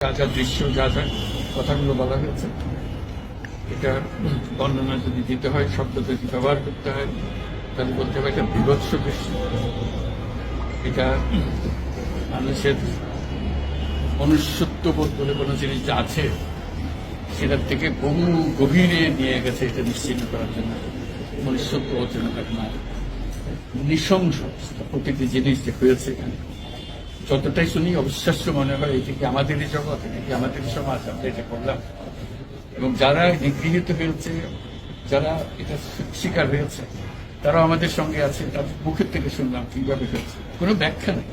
যা যা দৃশ্য যা যা কথাগুলো বলা হয়েছে, এটা বর্ণনা যদি দিতে হয়, শব্দ যদি ব্যবহার করতে হয়, তাহলে বলতে হবে এটা বিভৎস দৃশ্য। এটা মানুষের মনুষ্যত্ববোধ বলে কোনো জিনিস যা আছে সেটার থেকে বহু গভীরে নিয়ে গেছে। এটা নিশ্চিন্ন করার জন্য মনুষ্যত্ববোধ যেন একটা নৃশংস প্রতিটি জিনিস যে হয়েছে এখানে, যতটাই শুনি অবিশ্বাস্য মনে হয়। এটি কি আমাদেরই জগৎ, এটি কি আমাদের সমাজ, আমরা এটা করলাম। এবং যারা নিগৃহীত হয়েছে, যারা এটা শিকার হয়েছে, তারাও আমাদের সঙ্গে আছে। তাদের মুখের থেকে শুনলাম কিভাবে হয়েছে, কোনো ব্যাখ্যা নেই।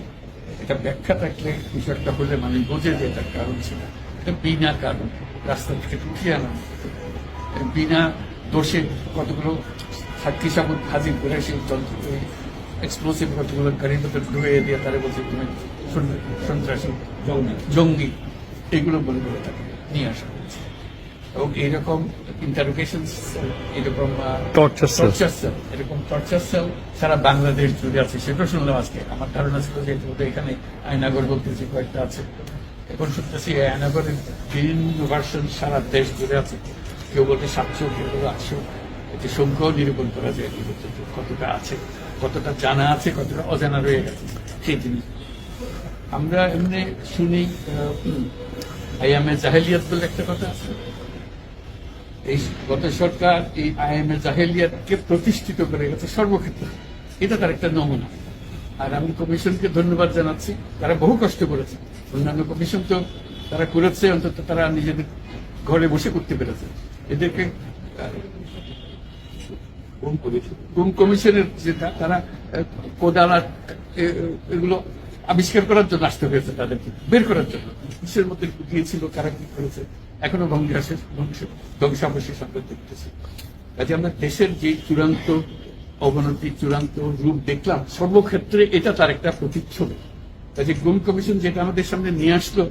এটা ব্যাখ্যা থাকলে কিছু একটা হলে মানুষ বোঝে যে এটার কারণ ছিল। এটা বিনা কারণ রাস্তা থেকে উঠিয়ে আনা, বিনা দোষে কতগুলো সাক্ষী সাবুত হাজির করে সেই যন্ত্র এক্সপ্লোসিভ কতগুলো গাড়ির মধ্যে ঢুকিয়ে দিয়ে তারা বলছে তুমি সন্ত্রাসী জঙ্গি, এগুলো বলে বলে তাকে নিয়ে আসা হয়েছে। এবং এইরকম ইন্টারোগেশন সেল, এরকম টর্চার সেল, এরকম টর্চার সেল সারা বাংলাদেশ জুড়ে আছে। সেটাও শুনলাম আজকে। আমার ধারণা ছিল যে এখানে আয়নাগর বলতে যে কয়েকটা আছে, এখন শুনতেছি আয়নাগরের বিভিন্ন ভার্সন সারা দেশ জুড়ে আছে। কেউ বলতে 700, কেউ বলতে 800। এটি সংখ্যাও নিরূপণ করা যায় কতটা আছে, কতটা জানা আছে, কতটা অজানা রয়ে গেছে সেই জিনিস। আমরা এমনি শুনি আইএমএ জাহেলিয়াত বলে একটা কথা আছে। এই গত সরকার এই আইএমএ জাহেলিয়াতকে প্রতিষ্ঠিত করে গেছে সর্বক্ষেত্রে। এটা তার একটা নমুনা। আর আমি কমিশনকে ধন্যবাদ জানাচ্ছি, তারা বহু কষ্ট করেছে। অন্যান্য কমিশন তো তারা করেছে, অন্তত তারা নিজেদের ঘরে বসে করতে পেরেছে। এদেরকে গুম কমিশনের যেটা, তারা কোদাল এগুলো আবিষ্কার করার জন্য আসতে হয়েছে, তাদেরকে বের করার জন্য। কিসের মধ্যে ঢুকিয়েছিল, কারা কি করেছে, এখনো ধ্বংসাবশেষ আমরা দেখতেছি। কাজে আমরা দেশের যে চূড়ান্ত অবনতি, চূড়ান্ত রূপ দেখলাম, সর্বক্ষেত্রে এটা তার একটা প্রতিচ্ছবি। কাজে গুম কমিশন যেটা আমাদের সামনে নিয়ে আসলো,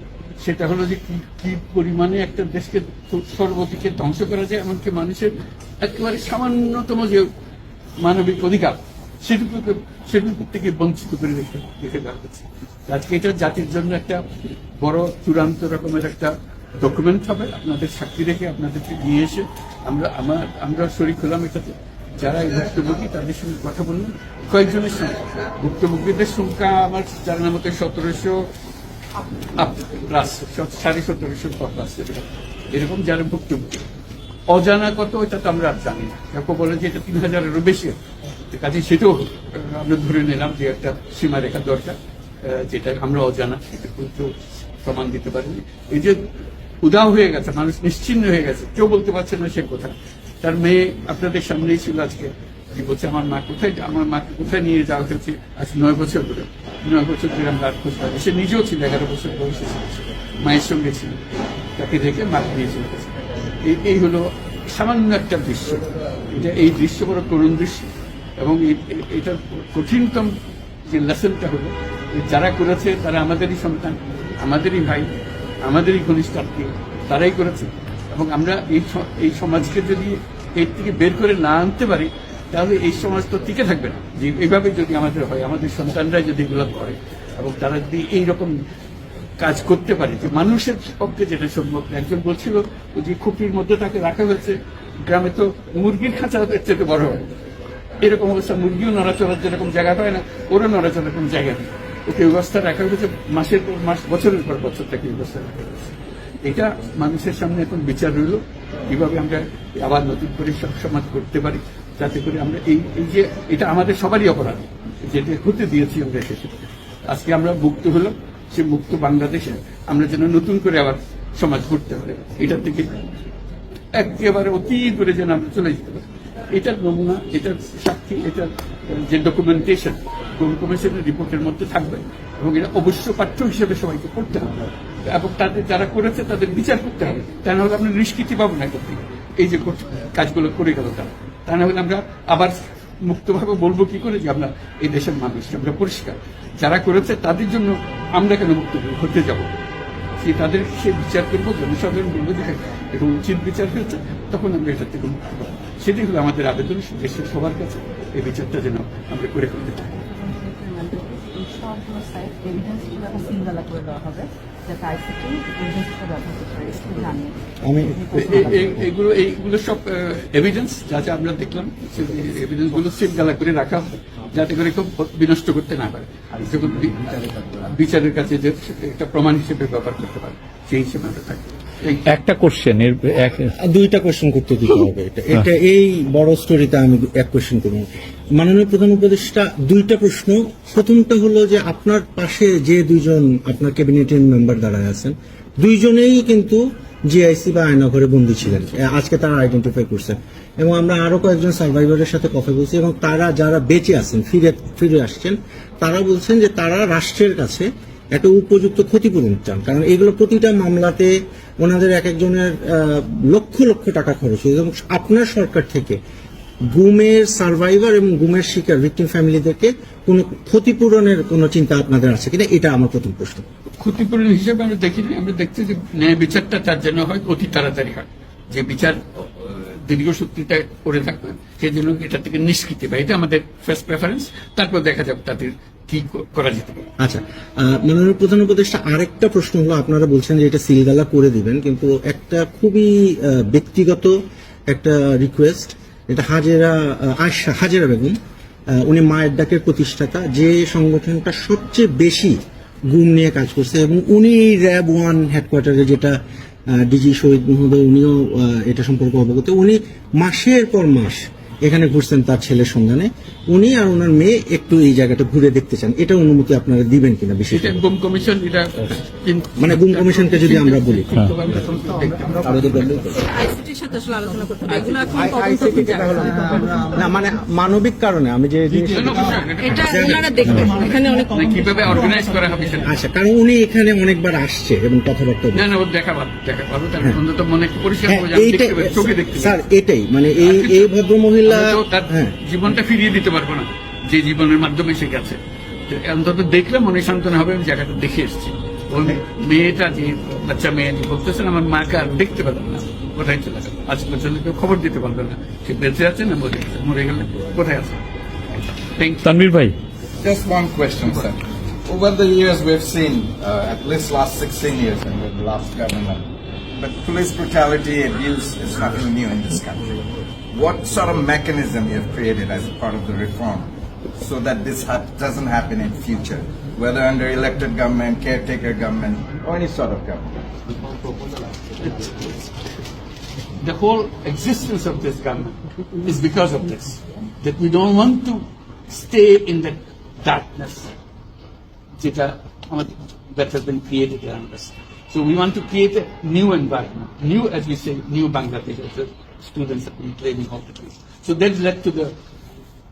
সেটা হলো যে কি পরিমাণে একটা দেশকে সর্বদিকে ধ্বংস করা যায়, এমনকি মানুষের একেবারে সামান্যতম যে মানবিক অধিকার সেটুকু থেকে বঞ্চিত করে রেখে দেওয়া হচ্ছে। আজকে এটা জাতির জন্য একটা বড় চূড়ান্ত রকমের একটা ডকুমেন্ট হবে। আপনাদের সাক্ষী রেখে আপনাদেরকে নিয়ে এসে আমরা শরিক হলাম এটাতে। যারা এই ভুক্তভোগী তাদের সঙ্গে কথা বললাম, কয়েকজনের সঙ্গে। ভুক্তভোগীদের সংখ্যা আমার জানার মতো 1700 প্লাস, 1750 প্লাস এরকম যারা ভুক্তভোগী। অজানা কত এটা তো আমরা আর জানি না। কেউ বলে যে এটা 3000-এরও বেশি। কাজে সেটাও আমরা ধরে নিলাম যে একটা সীমারেখা দরকার, যেটা আমরা অজানা, সেটা কিন্তু প্রমাণ দিতে পারিনি। এই যে উদাও হয়ে গেছে, মানুষ নিশ্চিন্ন হয়ে গেছে, কেউ বলতে পারছে না সে কোথায়। তার মেয়ে আপনাদের সামনেই ছিল আজকে, যে বলছে আমার মাকে কোথায় নিয়ে যাওয়া হয়েছে। আজ 9 বছর ধরে আমরা খোঁজ পাই। সে নিজেও ছিল 11 বছর বয়সে ছিল, মায়ের সঙ্গে ছিল, তাকে দেখে মাকে নিয়ে চলে গেছে। এই হলো সামান্য একটা দৃশ্য। এই দৃশ্য বড় করুণ দৃশ্য। এবং এটার কঠিনতম যে লেসনটা হলো, যারা করেছে তারা আমাদেরই সন্তান, আমাদেরই ভাই, আমাদেরই ঘনিষ্ঠ আত্মীয়, তারাই করেছে। এবং আমরা এই সমাজকে যদি এর থেকে বের করে না আনতে পারি, তাহলে এই সমাজ তো টিকে থাকবে না। যে এইভাবে যদি আমাদের হয়, আমাদের সন্তানরাই যদি এগুলো করে, এবং তারা যদি এইরকম কাজ করতে পারে, যে মানুষের পক্ষে যেটা সম্ভব। একজন বলছিল যে খুপির মধ্যে তাকে রাখা হয়েছে, গ্রামে তো মুরগির খাঁচা চেয়ে বড় হয়, এরকম অবস্থা। মুরগিও নড়াচড়ার যেরকম জায়গা পায় না, ওরও নড়াচড়ার কোনো জায়গা নেই। ওকে ব্যবস্থা রাখা হয়েছে, মাসের পর মাস, বছরের পর বছর তাকে ব্যবস্থা রাখা হয়েছে। এটা মানুষের সামনে এখন বিচার রইল, কিভাবে আমরা আবার নতুন করে সব সমাজ করতে পারি, যাতে করে আমরা এই যে এটা আমাদের সবারই অপরাধ, যেটা হতে দিয়েছি আমরা শেষে। আজকে আমরা মুক্ত হলাম, সে মুক্ত বাংলাদেশে আমরা যেন নতুন করে আবার সমাজ করতে পারি। এটা থেকে একেবারে অতি করে যেন আমরা চলে যেতে পারি। এটার নমুনা, এটার সাক্ষী, এটার যে ডকুমেন্টেশন গুম কমিশনের রিপোর্টের মধ্যে থাকবে, এবং এটা অবশ্য পাঠ্য হিসেবে সবাইকে পড়তে হবে, এবং তাদের যারা করেছে তাদের বিচার করতে হবে। তা না হলে আমরা নিষ্কৃতি পাবো না করতে, এই যে কাজগুলো করে গেল তারা। তা না হলে আমরা আবার মুক্তভাবে বলবো কি করে যে আমরা এই দেশের মানুষ, আমরা পরিষ্কার। যারা করেছে তাদের জন্য আমরা কেন মুক্ত হতে যাব? তাদের সে বিচার করবো, জনসাধারণ বলবো যে এটা উচিত বিচার হয়েছে, তখন আমরা এটার থেকে মুক্ত পাবো। সেটাই হলো আমাদের আবেদন দেশের সবার কাছে, এই বিচারটা যেন আমরা করে ফেলতে চাই। সবগুলো সাইট এভিডেন্স হিসেবে একটা সিঙ্গালা করে দেওয়া হবে, যাতে আইসিটি এভিডেন্স হিসেবে ব্যবহার করতে পারে, একটু জানিয়ে। আমি এইগুলো সব এভিডেন্স যাতে আমরা দেখলাম, এভিডেন্স গুলো সিলগালা করে রাখা হয়, যাতে করে কেউ বিনষ্ট করতে না পারে, যখন বিচারের কাছে যে একটা প্রমাণ হিসেবে ব্যবহার করতে পারে, সেই হিসেবে আমরা থাকি। একটা কোশ্চেন এর দুইটা কোশ্চেন করতে দিতে হবে। এটা এই বড় স্টোরিতে আমি এক কোশ্চেন করব। মাননীয় প্রধান উপদেষ্টা, দুইটা প্রশ্ন। প্রথমটা হলো যে আপনার পাশে যে দুইজন আপনার ক্যাবিনেটের মেম্বার দাঁড়ায় আছেন, দুইজনেই কিন্তু জিআইসি বা আয়নাঘরে বন্দী ছিলেন, আজকে তারা আইডেন্টিফাই করছেন, এবং আমরা আরো কয়েকজন সার্ভাইভারের সাথে কথা বলছি, এবং তারা যারা বেঁচে আছেন, ফিরে আসছেন, তারা বলছেন যে তারা রাষ্ট্রের কাছে একটা উপযুক্ত ক্ষতিপূরণ চান, কারণ এগুলো প্রতিটা মামলাতে ওনাদের এক একজনের লক্ষ লক্ষ টাকা খরচ হয়েছে, এবং আপনার সরকার থেকে গুমের সার্ভাইভার এবং গুমের শিকার ভিকটিম ফ্যামিলিদেরকে কোনো ক্ষতিপূরণের কোনো চিন্তা আপনাদের আছে কিনা, এটা আমার প্রথম প্রশ্ন। ক্ষতিপূরণ হিসেবে আমরা দেখিনি, আমরা দেখছি যে ন্যায় বিচারটা তার জন্য হয় অতি তাড়াতাড়ি হয়, যে বিচার দীর্ঘসূত্রিতা করে থাকবে সেই জন্য এটা থেকে নিষ্কৃতি পায়, এটা আমাদের ফার্স্ট প্রেফারেন্স। তারপর দেখা যাবে তাদের কি করা যেতে পারে। আচ্ছা, মাননীয় প্রধান উপদেষ্টা, আরেকটা প্রশ্ন হলো, আপনারা বলছেন যে এটা সিলগালা করে দিবেন, কিন্তু একটা খুবই ব্যক্তিগত একটা রিকোয়েস্ট, এটা হাজেরা বেগম, উনি মায়ের ডাকের প্রতিষ্ঠাতা, যে সংগঠনটা সবচেয়ে বেশি গুম নিয়ে কাজ করছে, এবং উনি র্যাব 1 হেডকোয়ার্টারে, যেটা ডিজি শহীদ মহোদয়, উনিও এটা সম্পর্কে অবগত, উনি মাসের পর মাস এখানে ঘুরছেন তার ছেলের সন্ধানে। উনি আর ওনার মেয়ে একটু এই জায়গাটা ঘুরে দেখতে চান, এটা অনুমতি আপনারা দিবেন কিনা? বিশেষ গুম কমিশন, এটা মানে গুম কমিশনকে যদি আমরা বলি, আইসিটির সাথে আসলে আলোচনা করতে হবে, এগুলো এখন তদন্ত করতে হবে। না মানে মানবিক কারণে আমি যে এটা ওনারা দেখবেন, এখানে অনেক কিভাবে অর্গানাইজ করা হবে সেটা। আচ্ছা, কারণ উনি এখানে অনেকবার আসছে এবং কথাবার্তা বলছে। না, ওর দেখা ভালো, তার অন্তত মনে একটু পরিষ্কার হ্যাঁ, করে আমি এইটাই দেখতে পাই, চোখে দেখতে পাই। স্যার, এটাই মানে এই ভদ্র মহিলা, আমরা তো তার হ্যাঁ, জীবনটা ফিরিয়ে দিতে পারবো না, যে জীবনের মাধ্যমে সে গেছে। অন্তত দেখলে মনে সান্ত্বনা হবে, আমি জায়গাটা দেখে এসেছি। ওই মেয়েটা, যে বাচ্চা মেয়ে বলতেছেন, আমার মাকে আর দেখতে পেলাম না, কোথায় চলে গেল, আজ পর্যন্ত কেউ খবর দিতে পারবে না সে বেঁচে আছে না মরে গেলে কোথায় আছে। তানভীর ভাই, Just one question, sir. Over the years, we've seen, at least last 16 years under the last government, but police brutality abuse is nothing new in this country. What sort of mechanism you have created as a part of the reform so that this doesn't happen in future, whether under elected government, caretaker government, or any sort of government? The whole existence of this government is because of this, that we don't want to stay in the darkness that has been created around us. So we want to create a new environment, new, as we say, new Bangladesh, as the students have been claiming all the time. So that led to the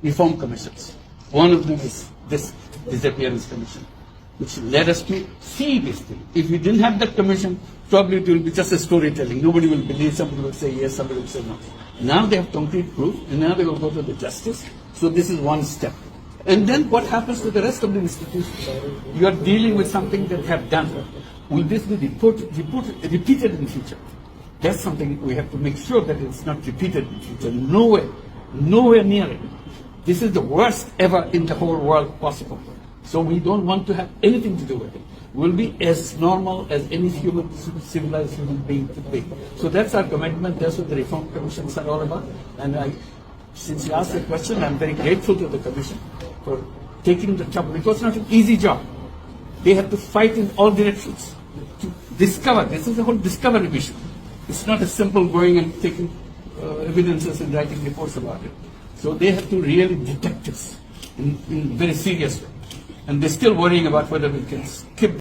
reform commissions. One of them is this disappearance commission, which led us to see this thing. If we didn't have that commission, probably it will be just a storytelling. Nobody will believe, somebody will say yes, somebody will say no. Now they have concrete proof, and now they will go to the justice. So this is one step. And then what happens to the rest of the institutions? You are dealing with something that they have done. Will this be repeated in future? That's something we have to make sure that it's not repeated in future. Nowhere near it. This is the worst ever in the whole world possible. So we don't want to have anything to do with it. We'll be as normal as any civilized human being could be. So that's our commitment. That's what the reform commissions are all about. And since you asked the question, I'm very grateful to the commission for taking the job. It was not an easy job. They have to fight in all directions to discover. This is the whole discovery mission. It's not as simple going and taking evidences and writing reports about it. So they have to really detect this in very serious way. And they're still worrying about whether we can skip